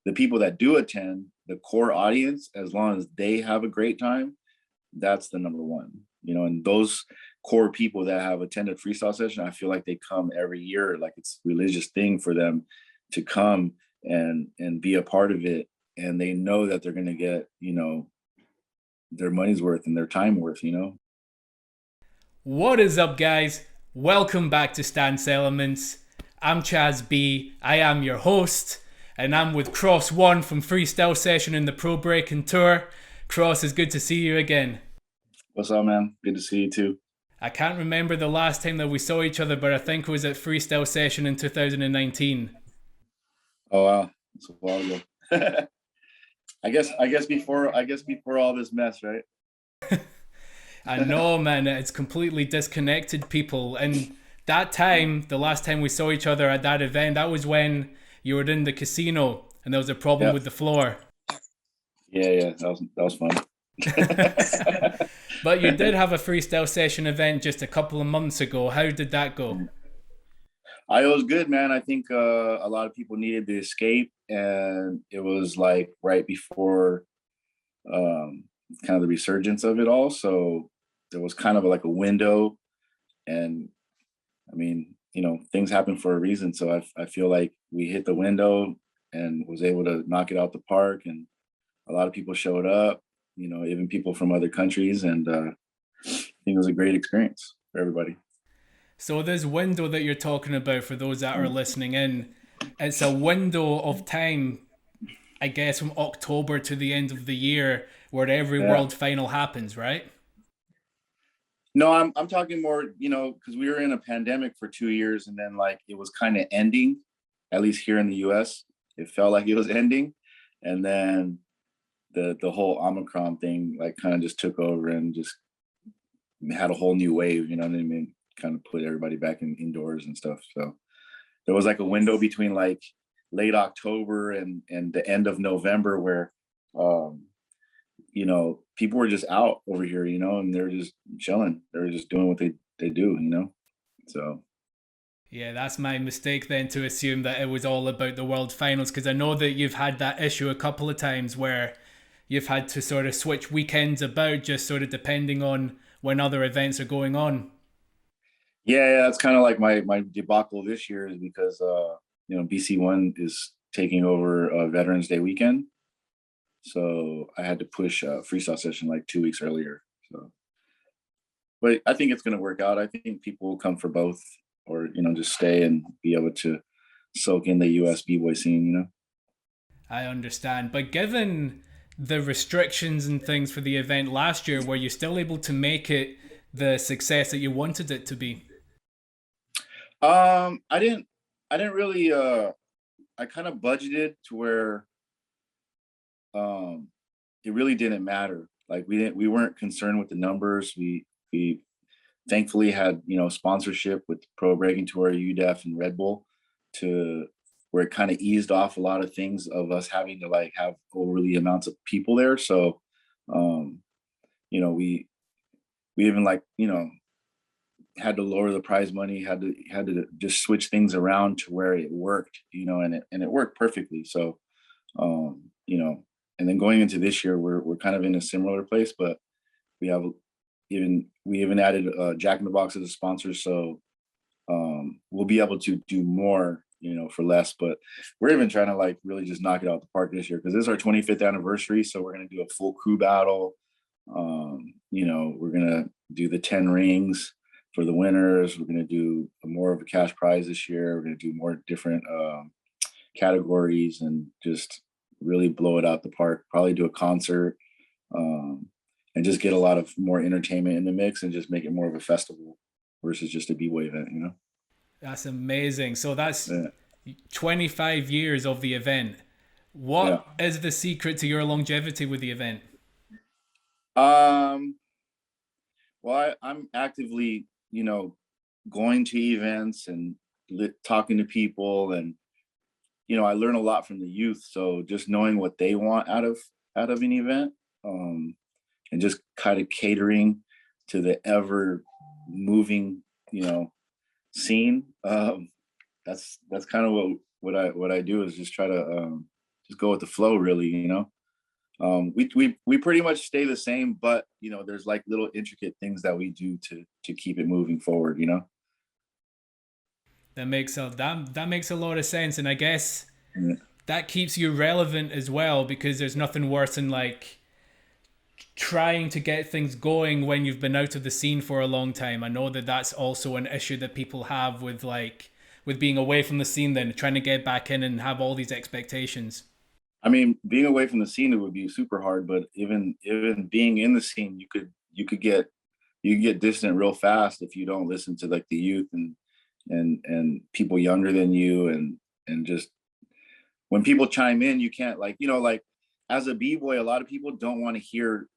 the people that do attend, the core audience, as long as they have a great time, that's the number one, and those core people that have attended freestyle session, I feel like they come every year, like it's a religious thing for them to come and be a part of it. And they know that they're going to get, their money's worth and their time worth. What is up, guys? Welcome back to Stance Elements. I'm ChazB. I am your host, and I'm with Cros from Freestyle Session in the Pro Breaking Tour. Cros, it's good to see you again. What's up, man? Good to see you too. I can't remember the last time that we saw each other, but I think it was at Freestyle Session in 2019. Oh wow, it's a while ago. I guess before all this mess, right? I know, man. It's completely disconnected people. And that time, the last time we saw each other at that event, that was when you were in the casino and there was a problem with the floor. Yeah, that was fun. But you did have a freestyle session event just a couple of months ago. How did that go? It was good, man. I think a lot of people needed the escape, and it was like right before kind of the resurgence of it all. So there was kind of like a window, and I mean, things happen for a reason. So I feel like we hit the window and was able to knock it out the park, and a lot of people showed up, even people from other countries. And I think it was a great experience for everybody. So this window that you're talking about, for those that are listening in, it's a window of time, I guess, from October to the end of the year where every world final happens, right? No, I'm talking more, because we were in a pandemic for 2 years, and then like it was kind of ending, at least here in the US. It felt like it was ending. And then the whole Omicron thing like kind of just took over and just had a whole new wave, you know what I mean? Kind of put everybody back indoors and stuff. So there was like a window between like late October and the end of November where people were just out over here, and they're just chilling. They're just doing what they do. So yeah, that's my mistake then, to assume that it was all about the world finals, because I know that you've had that issue a couple of times where you've had to sort of switch weekends about, just sort of depending on when other events are going on. Yeah, that's kind of like my debacle this year, is because BC1 is taking over Veterans Day weekend, so I had to push freestyle session like 2 weeks earlier. So, but I think it's going to work out. I think people will come for both, or just stay and be able to soak in the US b-boy scene. I understand, but given the restrictions and things for the event last year, were you still able to make it the success that you wanted it to be? I didn't really I kind of budgeted to where it really didn't matter. Like we weren't concerned with the numbers. We thankfully had, sponsorship with Pro Breaking Tour, UDEF, and Red Bull, to where it kind of eased off a lot of things of us having to like have overly amounts of people there. So we even like, had to lower the prize money, had to just switch things around to where it worked, and it worked perfectly. So and then going into this year, we're kind of in a similar place, but we even added Jack in the Box as a sponsor. So we'll be able to do more, for less. But we're even trying to like really just knock it out the park this year, because this is our 25th anniversary. So we're going to do a full crew battle. We're going to do the 10 rings for the winners. We're going to do more of a cash prize this year. We're going to do more different categories and just really blow it out the park. Probably do a concert, and just get a lot of more entertainment in the mix and just make it more of a festival versus just a b-boy event. That's amazing. So that's 25 years of the event. What is the secret to your longevity with the event? Well, I'm actively, going to events and talking to people, and I learn a lot from the youth. So just knowing what they want out of an event, and just kind of catering to the ever moving, scene. That's kind of what I do, is just try to just go with the flow, really, you know. We pretty much stay the same, but you know, there's like little intricate things that we do to keep it moving forward, you know. That makes a lot of sense, and I guess Yeah. that keeps you relevant as well, because there's nothing worse than like trying to get things going when you've been out of the scene for a long time. I know that that's also an issue that people have with like with being away from the scene, then trying to get back in and have all these expectations. I mean, being away from the scene, it would be super hard, but even being in the scene, you could get distant real fast if you don't listen to like the youth and people younger than you, and just when people chime in, you can't, like, you know, like as a b-boy, a lot of people don't want to hear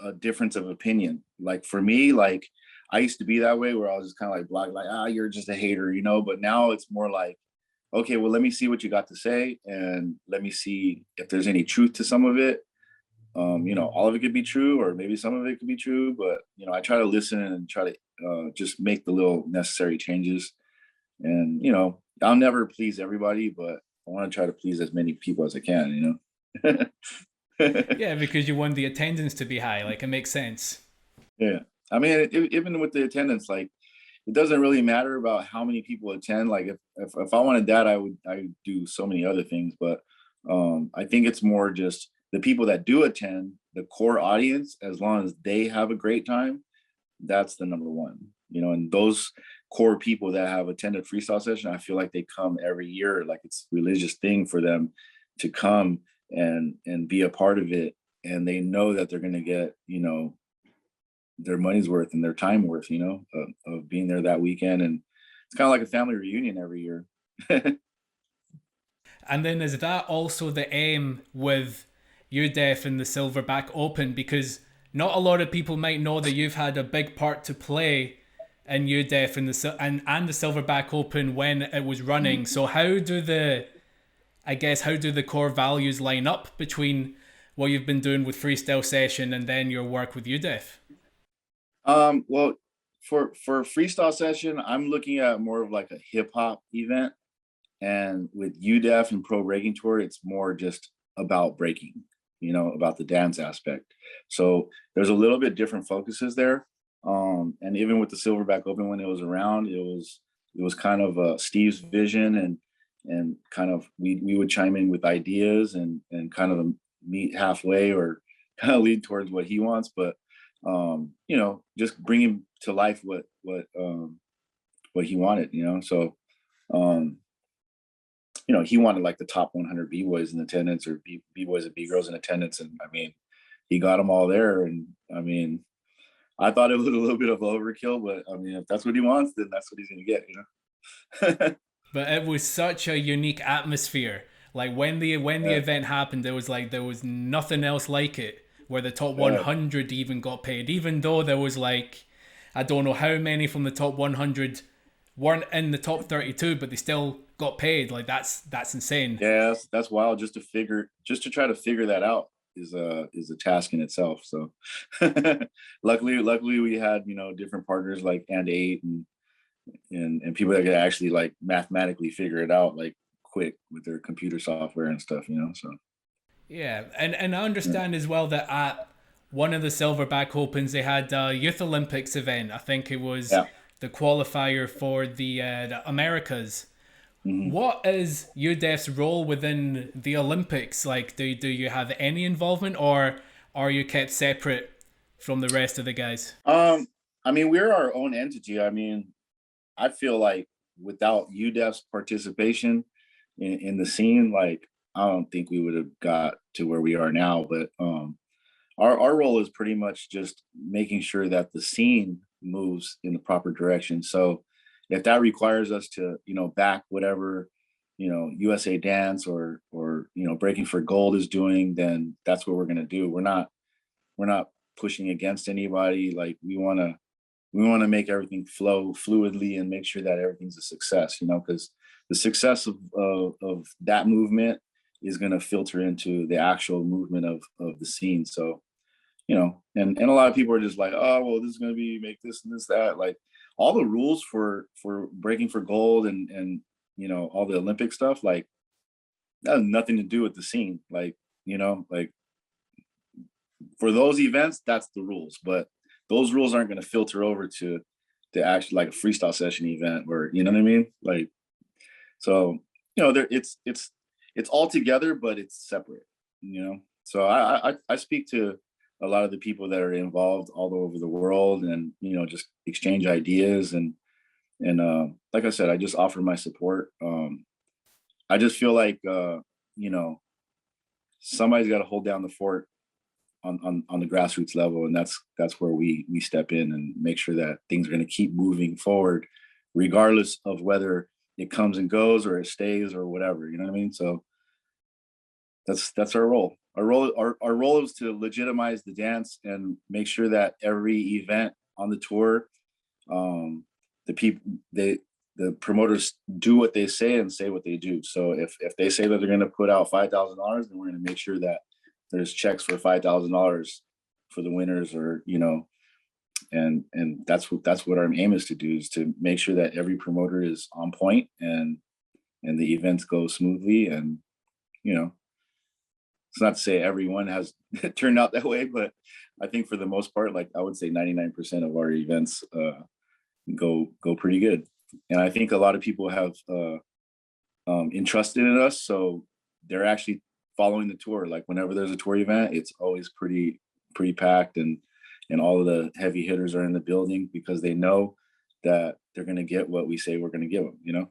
a difference of opinion. Like for me, like I used to be that way where I was just kind of like block, like, ah, you're just a hater, you know. But now it's more like, okay, well, let me see what you got to say, and let me see if there's any truth to some of it. You know, all of it could be true, or maybe some of it could be true, but you know, I try to listen and try to just make the little necessary changes. And you know, I'll never please everybody, but I want to try to please as many people as I can. You know. Yeah, because you want the attendance to be high. Like, it makes sense. Yeah, I mean, even with the attendance, like it doesn't really matter about how many people attend. Like if I wanted that, I would do so many other things. But I think it's more just the people that do attend, the core audience. As long as they have a great time, that's the number one. You know, and those core people that have attended freestyle session, I feel like they come every year, like it's a religious thing for them to come and be a part of it, and they know that they're going to get, you know, their money's worth and their time worth, you know, of being there that weekend. And it's kind of like a family reunion every year. And then is that also the aim with UDEF and the Silverback Open? Because not a lot of people might know that you've had a big part to play in UDEF and the Silverback Open when it was running. So how do the core values line up between what you've been doing with Freestyle Session and then your work with UDEF? Well, for freestyle session, I'm looking at more of like a hip hop event, and with UDEF and Pro Breaking Tour, it's more just about breaking, you know, about the dance aspect. So there's a little bit different focuses there. And even with the Silverback Open, when it was around, it was kind of Steve's vision, and kind of we would chime in with ideas and kind of meet halfway, or kind of lead towards what he wants. But you know, just bringing to life what he wanted, you know. So you know, he wanted like the top 100 b-boys in attendance, or b-boys and b-girls in attendance, and I mean, he got them all there. And I mean, I thought it was a little bit of overkill, but I mean, if that's what he wants, then that's what he's gonna get, you know. But it was such a unique atmosphere. Like when the Yeah, event happened, there was nothing else like it. Where the top yeah, 100 even got paid, even though there was like, I don't know how many from the top 100 weren't in the top 32, but they still got paid. Like that's insane. yeah. That's wild. Just to try to figure that out is a task in itself. So luckily we had, you know, different partners like And8 and people that could actually like mathematically figure it out like quick with their computer software and stuff, you know. So Yeah, and I yeah, understand as well that at one of the Silverback Opens they had a Youth Olympics event. I think it was yeah. the qualifier for the Americas. Hmm. What is UDEF's role within the Olympics? Like, do you have any involvement, or are you kept separate from the rest of the guys? I mean, we're our own entity. I mean, I feel like without UDEF's participation in the scene, like I don't think we would have got to where we are now. But our role is pretty much just making sure that the scene moves in the proper direction. So if that requires us to, you know, back whatever, you know, USA Dance or you know, Breaking for Gold is doing, then that's what we're gonna do. We're not pushing against anybody. Like we want to make everything flow fluidly and make sure that everything's a success, you know, because the success of that movement is going to filter into the actual movement of the scene. So, you know, and a lot of people are just like, oh, well, this is going to be make this and this, that. Like all the rules for Breaking for Gold and, you know, all the Olympic stuff, like that has nothing to do with the scene. Like, you know, like for those events, that's the rules, but those rules aren't going to filter over to actually like a freestyle session event where, you know what I mean? Like, so, you know, there it's all together, but it's separate, you know? So I speak to a lot of the people that are involved all over the world and, you know, just exchange ideas and like I said, I just offer my support. I just feel like you know, somebody's got to hold down the fort on the grassroots level, and that's where we step in and make sure that things are going to keep moving forward, regardless of whether it comes and goes or it stays or whatever. You know what I mean? So that's our role. Our role is to legitimize the dance and make sure that every event on the tour, the people the promoters do what they say and say what they do. So if they say that they're going to put out $5,000, then we're going to make sure that there's checks for $5,000 for the winners, or you know, and that's what our aim is to do, is to make sure that every promoter is on point and the events go smoothly. And you know, it's not to say everyone has turned out that way, but I think for the most part, like I would say 99% of our events go pretty good. And I think a lot of people have entrusted in us, so they're actually following the tour. Like whenever there's a tour event, it's always pretty packed, and all of the heavy hitters are in the building because they know that they're going to get what we say we're going to give them, you know?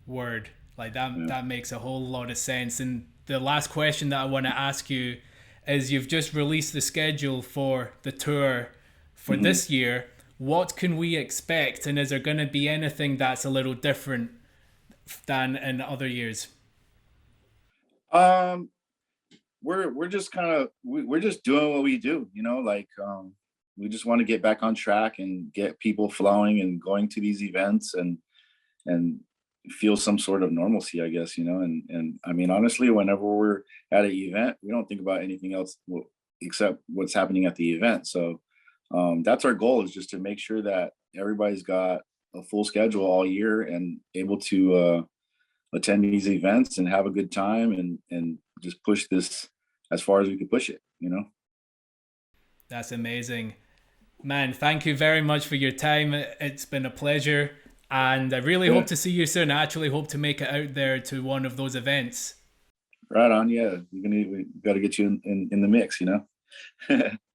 Word. Like that Yeah. that makes a whole lot of sense. And the last question that I want to ask you is, you've just released the schedule for the tour for Mhm. this year. What can we expect, and is there going to be anything that's a little different than in other years? Um, we're just kind of we're just doing what we do, you know, like we just want to get back on track and get people flowing and going to these events and feel some sort of normalcy, I guess, you know. And I mean, honestly, whenever we're at an event, we don't think about anything else except what's happening at the event. So that's our goal, is just to make sure that everybody's got a full schedule all year and able to attend these events and have a good time and just push this as far as we can push it, you know. That's amazing. Man, thank you very much for your time. It's been a pleasure. And I really Yeah, hope to see you soon. I actually hope to make it out there to one of those events. right on. Yeah, we got to get you in the mix, you know.